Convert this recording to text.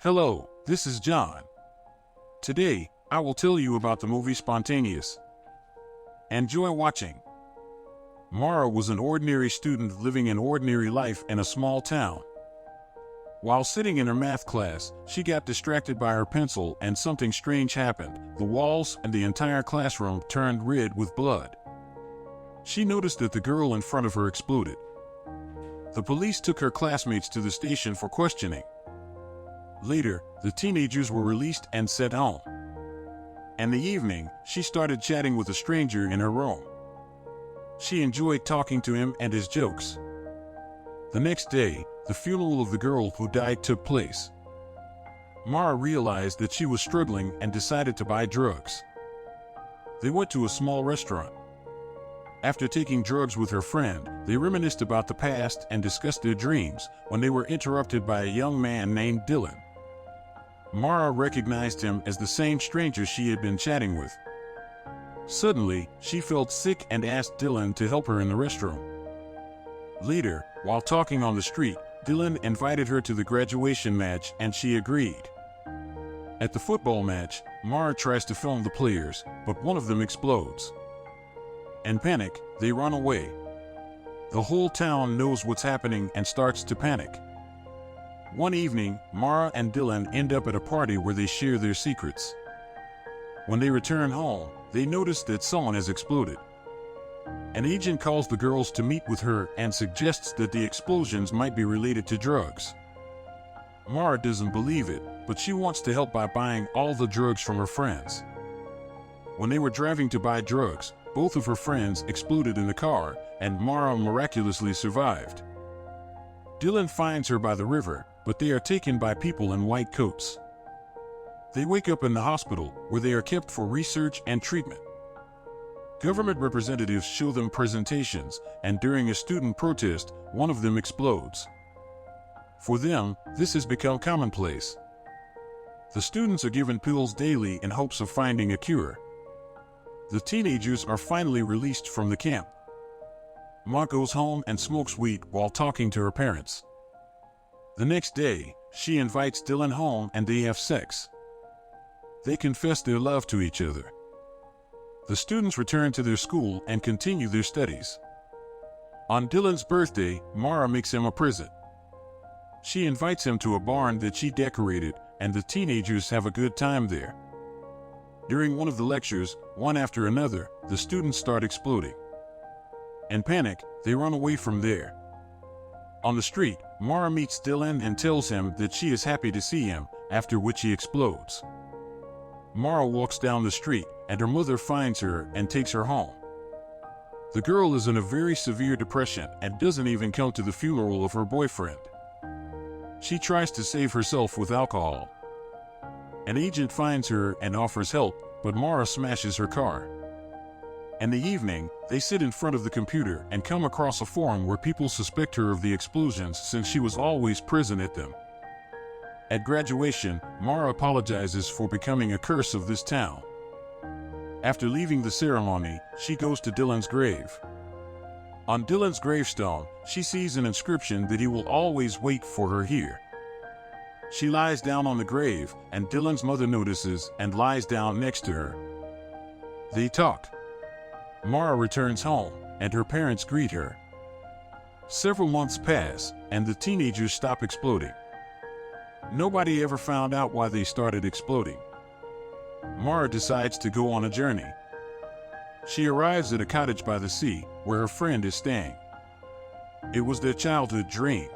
Hello, this is John. Today, I will tell you about the movie Spontaneous. Enjoy watching. Mara was an ordinary student living an ordinary life in a small town. While sitting in her math class, she got distracted by her pencil and something strange happened. The walls and the entire classroom turned red with blood. She noticed that the girl in front of her exploded. The police took her classmates to the station for questioning. Later, the teenagers were released and sent home. In the evening, she started chatting with a stranger in her room. She enjoyed talking to him and his jokes. The next day, the funeral of the girl who died took place. Mara realized that she was struggling and decided to buy drugs. They went to a small restaurant. After taking drugs with her friend, they reminisced about the past and discussed their dreams when they were interrupted by a young man named Dylan. Mara recognized him as the same stranger she had been chatting with. Suddenly, she felt sick and asked Dylan to help her in the restroom. Later, while talking on the street, Dylan invited her to the graduation match and she agreed. At the football match, Mara tries to film the players, but one of them explodes. In panic, they run away. The whole town knows what's happening and starts to panic. One evening, Mara and Dylan end up at a party where they share their secrets. When they return home, they notice that someone has exploded. An agent calls the girls to meet with her and suggests that the explosions might be related to drugs. Mara doesn't believe it, but she wants to help by buying all the drugs from her friends. When they were driving to buy drugs, both of her friends exploded in the car, and Mara miraculously survived. Dylan finds her by the river, but they are taken by people in white coats. They wake up in the hospital, where they are kept for research and treatment. Government representatives show them presentations, and during a student protest, one of them explodes. For them, this has become commonplace. The students are given pills daily in hopes of finding a cure. The teenagers are finally released from the camp. Ma goes home and smokes weed while talking to her parents. The next day, she invites Dylan home and they have sex. They confess their love to each other. The students return to their school and continue their studies. On Dylan's birthday, Mara makes him a present. She invites him to a barn that she decorated, and the teenagers have a good time there. During one of the lectures, one after another, the students start exploding. In panic, they run away from there. On the street, Mara meets Dylan and tells him that she is happy to see him, after which he explodes. Mara walks down the street, and her mother finds her and takes her home. The girl is in a very severe depression and doesn't even come to the funeral of her boyfriend. She tries to save herself with alcohol. An agent finds her and offers help, but Mara smashes her car. In the evening, they sit in front of the computer and come across a forum where people suspect her of the explosions since she was always present at them. At graduation, Mara apologizes for becoming a curse of this town. After leaving the ceremony, she goes to Dylan's grave. On Dylan's gravestone, she sees an inscription that he will always wait for her here. She lies down on the grave, and Dylan's mother notices and lies down next to her. They talk. Mara returns home, and her parents greet her. Several months pass, and the teenagers stop exploding. Nobody ever found out why they started exploding. Mara decides to go on a journey. She arrives at a cottage by the sea, where her friend is staying. It was their childhood dream.